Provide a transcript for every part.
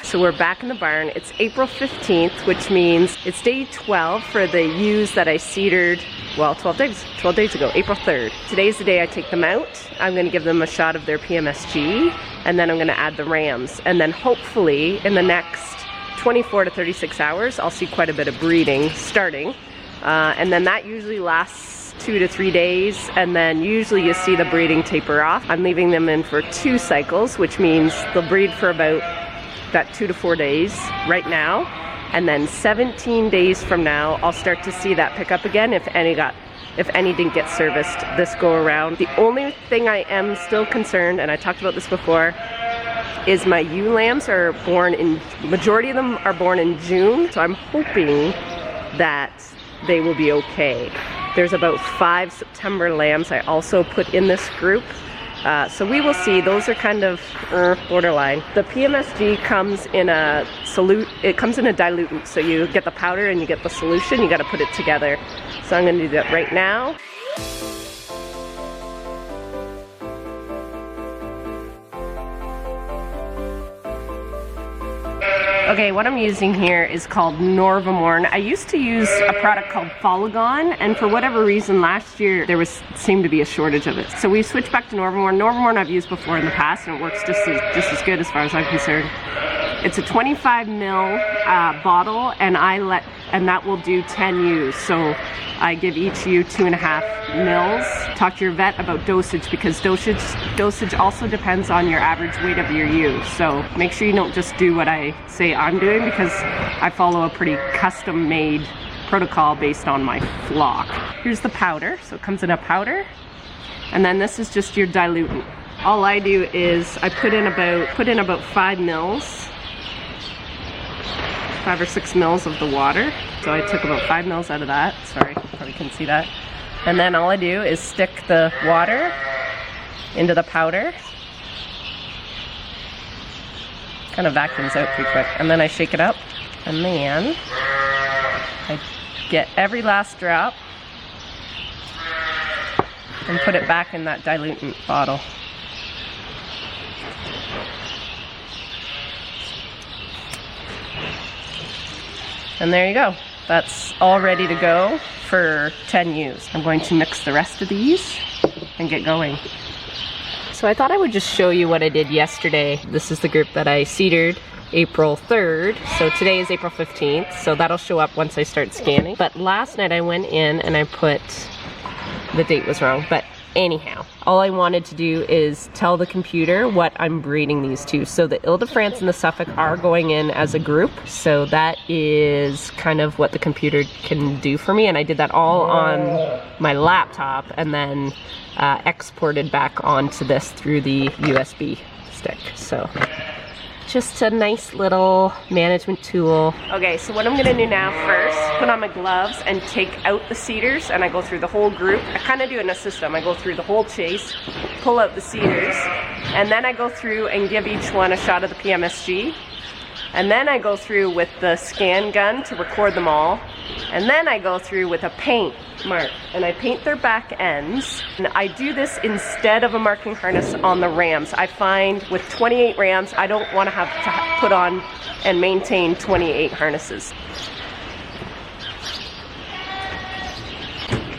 So we're back in the barn. It's April 15th, which means it's day 12 for the ewes that I CIDR'd, well, 12 days ago, April 3rd. Today's the day I take them out. I'm gonna give them a shot of their PMSG, and then I'm gonna add the rams. And then hopefully in the next 24 to 36 hours, I'll see quite a bit of breeding starting. And then that usually lasts 2 to 3 days, and then usually you see the breeding taper off. I'm leaving them in for 2 cycles, which means they'll breed for about that 2 to 4 days right now, and then 17 days from now I'll start to see that pick up again if any didn't get serviced this go around. The only thing I am still concerned, and I talked about this before, is my ewe lambs are born in, majority of them are born in June, so I'm hoping that they will be okay. There's about 5 September lambs I also put in this group. So we will see. Those are kind of borderline. The PMSG comes in a it comes in a diluent, so you get the powder and you get the solution. You got to put it together. So I'm going to do that right now. Okay, what I'm using here is called Norvamorn. I used to use a product called Folagon, and for whatever reason last year there seemed to be a shortage of it. So we switched back to Norvamorn. Norvamorn I've used before in the past, and it works just as good as far as I'm concerned. It's a 25 ml bottle, and that will do 10 ewes. So I give each ewe 2.5 mils. Talk to your vet about dosage, because dosage also depends on your average weight of your ewe. So make sure you don't just do what I say I'm doing, because I follow a pretty custom-made protocol based on my flock. Here's the powder. So it comes in a powder, and then this is just your diluent. All I do is I put in about 5 mils. 5 or 6 mils of the water. So I took about 5 mils out of that. Sorry, probably couldn't see that. And then all I do is stick the water into the powder. Kind of vacuums out pretty quick. And then I shake it up. And then I get every last drop and put it back in that diluent bottle. And there you go. That's all ready to go for 10 ewes. I'm going to mix the rest of these and get going. So I thought I would just show you what I did yesterday. This is the group that I CIDR'd April 3rd. So today is April 15th. So that'll show up once I start scanning. But last night I went in and I put, the date was wrong, but anyhow, all I wanted to do is tell the computer what I'm breeding these to. So the Ile-de-France and the Suffolk are going in as a group. So that is kind of what the computer can do for me. And I did that all on my laptop and then exported back onto this through the USB stick. So just a nice little management tool. Okay, so what I'm gonna do now first, put on my gloves and take out the CIDR'S, and I go through the whole group. I kind of do it in a system. I go through the whole chase, pull out the CIDR'S, and then I go through and give each one a shot of the PMSG. And then I go through with the scan gun to record them all. And then I go through with a paint mark, and I paint their back ends. And I do this instead of a marking harness on the rams. I find with 28 rams, I don't want to have to put on and maintain 28 harnesses.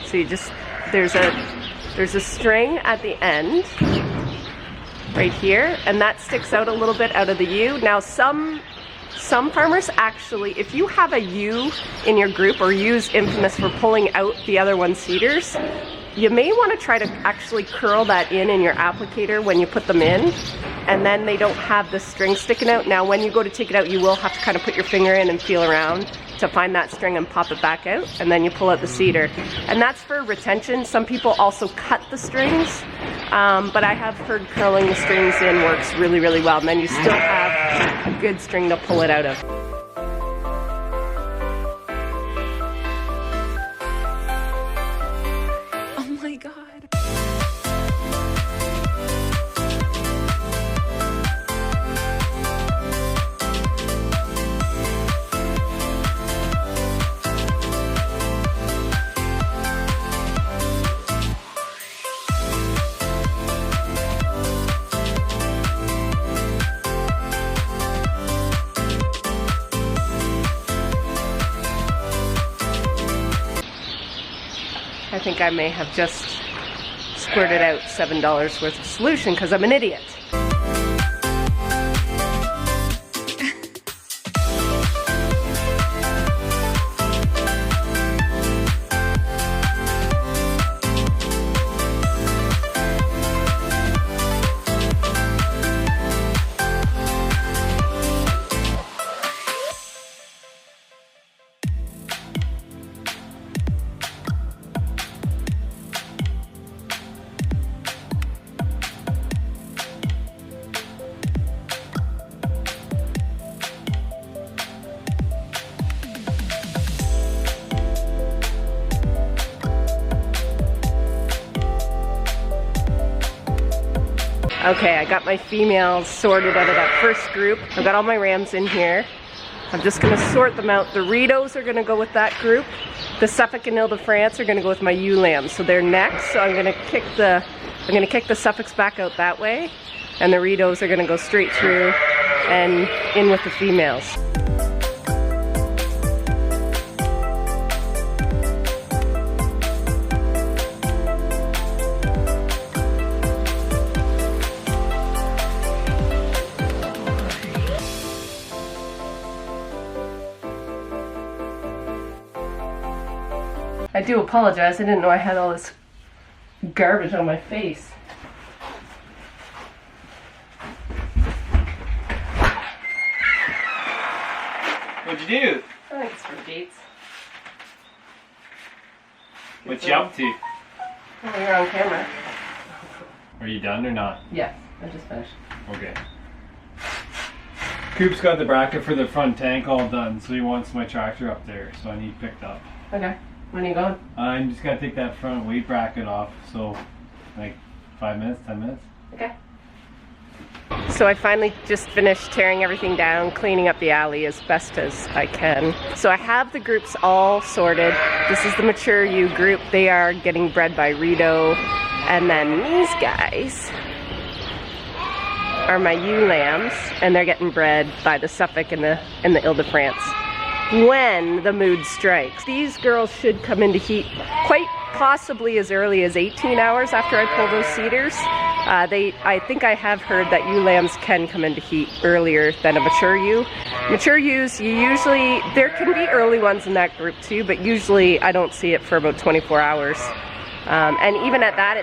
So you just, there's a string at the end right here, and that sticks out a little bit out of the ewe. Now some farmers actually, if you have a ewe in your group, or ewe's infamous for pulling out the other one's CIDR'S, you may want to try to actually curl that in your applicator when you put them in, and then they don't have the string sticking out. Now when you go to take it out, you will have to kind of put your finger in and feel around to find that string and pop it back out, and then you pull out the CIDR. And that's for retention. Some people also cut the strings, but I have heard curling the strings in works really, really well, and then you still have a good string to pull it out of. Oh my God. think I may have just squirted out $7 worth of solution because I'm an idiot. Okay, I got my females sorted out of that first group. I've got all my rams in here. I'm just gonna sort them out. The Ritos are gonna go with that group. The Suffolk and Ile-de-France are gonna go with my ewe lambs. So they're next, so I'm gonna kick the Suffolks back out that way. And the Ritos are gonna go straight through and in with the females. I do apologize, I didn't know I had all this garbage on my face. What'd you do? I think it's for dates. What you up to? Oh, you're on camera. Are you done or not? Yes, I just finished. Okay. Coop's got the bracket for the front tank all done, so he wants my tractor up there, so I need picked up. Okay. When are you going? I'm just gonna take that front weight bracket off, so like 5 minutes, 10 minutes. Okay. So I finally just finished tearing everything down, cleaning up the alley as best as I can. So I have the groups all sorted. This is the mature ewe group. They are getting bred by Rito. And then these guys are my ewe lambs, and they're getting bred by the Suffolk and the Ile-de-France when the mood strikes. These girls should come into heat quite possibly as early as 18 hours after I pull those CIDR'S. I think I have heard that ewe lambs can come into heat earlier than a mature ewe. Mature ewes, there can be early ones in that group too, but usually I don't see it for about 24 hours. And even at that,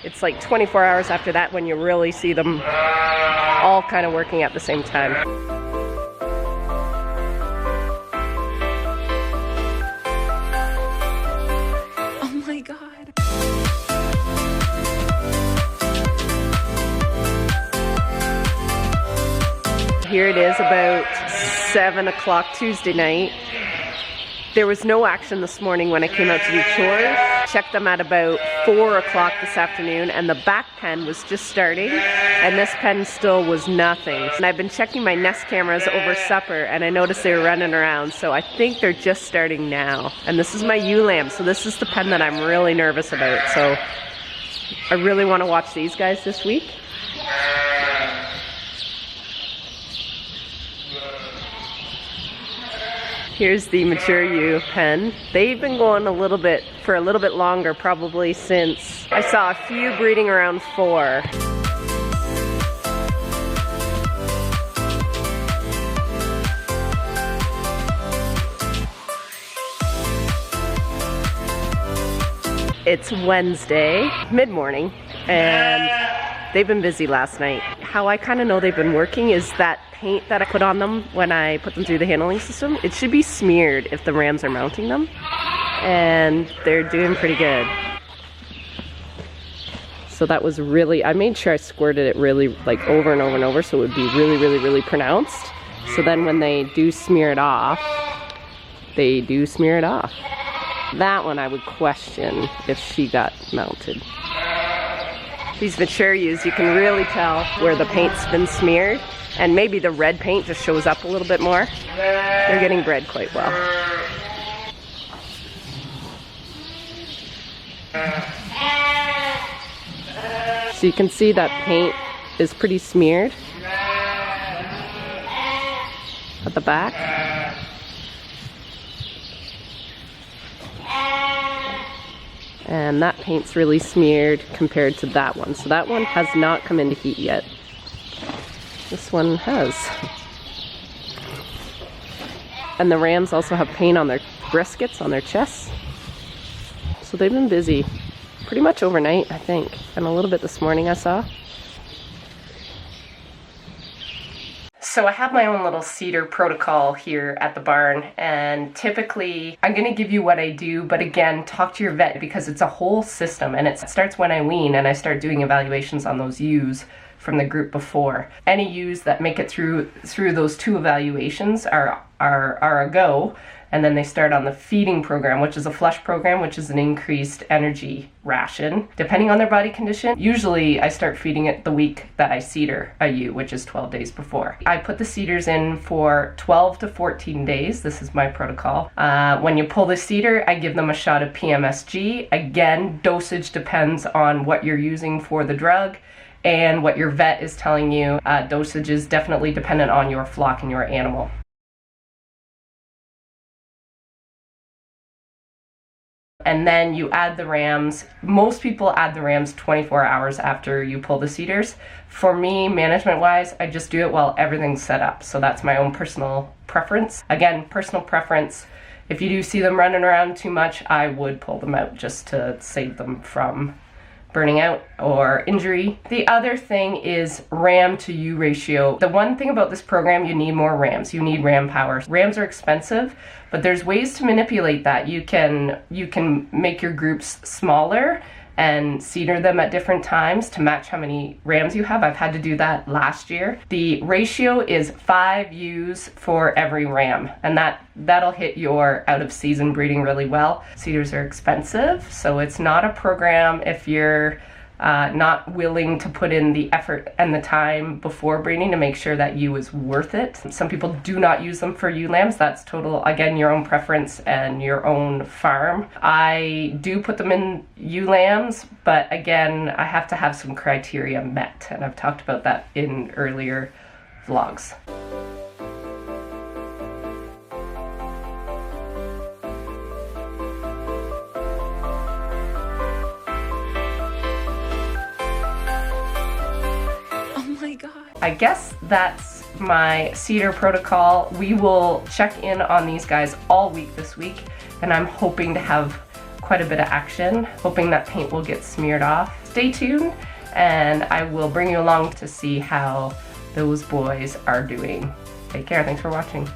it's like 24 hours after that when you really see them all kind of working at the same time. Oh my God. Here it is about 7 o'clock Tuesday night. There was no action this morning when I came out to do chores. Checked them at about 4 o'clock this afternoon, and the back pen was just starting, and this pen still was nothing. And I've been checking my Nest cameras over supper, and I noticed they were running around, so I think they're just starting now. And this is my ewe lamb, so this is the pen that I'm really nervous about. So I really want to watch these guys this week. Here's the mature ewe pen. They've been going for a little bit longer, probably since I saw a few breeding around 4. It's Wednesday, mid-morning, and they've been busy last night. How I kind of know they've been working is that paint that I put on them when I put them through the handling system. It should be smeared if the rams are mounting them, and they're doing pretty good. So that was really, I made sure I squirted it really like over and over and over so it would be really, really, really pronounced. So then when they do smear it off, they do smear it off. That one I would question if she got mounted. These mature ewes, you can really tell where the paint's been smeared, and maybe the red paint just shows up a little bit more. They're getting bred quite well. So you can see that paint is pretty smeared at the back. And that paint's really smeared compared to that one. So that one has not come into heat yet. This one has. And the rams also have paint on their briskets, on their chests. So they've been busy pretty much overnight, I think, and a little bit this morning I saw. So I have my own little CIDR protocol here at the barn, and typically I'm going to give you what I do, but again, talk to your vet because it's a whole system, and it starts when I wean and I start doing evaluations on those ewes from the group before. Any ewes that make it through those 2 evaluations are a go, and then they start on the feeding program, which is a flush program, which is an increased energy ration, depending on their body condition. Usually I start feeding it the week that I CIDR a ewe, which is 12 days before. I put the CIDR'S in for 12 to 14 days. This is my protocol. When you pull the CIDR, I give them a shot of PMSG. Again, dosage depends on what you're using for the drug and what your vet is telling you. Dosage is definitely dependent on your flock and your animal. And then you add the rams. Most people add the rams 24 hours after you pull the CIDR'S. For me, management-wise, I just do it while everything's set up. So that's my own personal preference. Again, personal preference. If you do see them running around too much, I would pull them out just to save them from burning out or injury. The other thing is ram to ewe ratio. The one thing about this program, you need more rams. You need ram power. Rams are expensive, but there's ways to manipulate that. You can make your groups smaller and CIDR them at different times to match how many rams you have. I've had to do that last year. The ratio is 5 ewes for every ram, and that'll hit your out of season breeding really well. CIDR'S are expensive, so it's not a program if you're not willing to put in the effort and the time before breeding to make sure that ewe is worth it. Some people do not use them for ewe lambs. That's total, again, your own preference and your own farm. I do put them in ewe lambs, but again, I have to have some criteria met, and I've talked about that in earlier vlogs. I guess that's my CIDR protocol. We will check in on these guys all week this week, and I'm hoping to have quite a bit of action, hoping that paint will get smeared off. Stay tuned, and I will bring you along to see how those boys are doing. Take care, thanks for watching.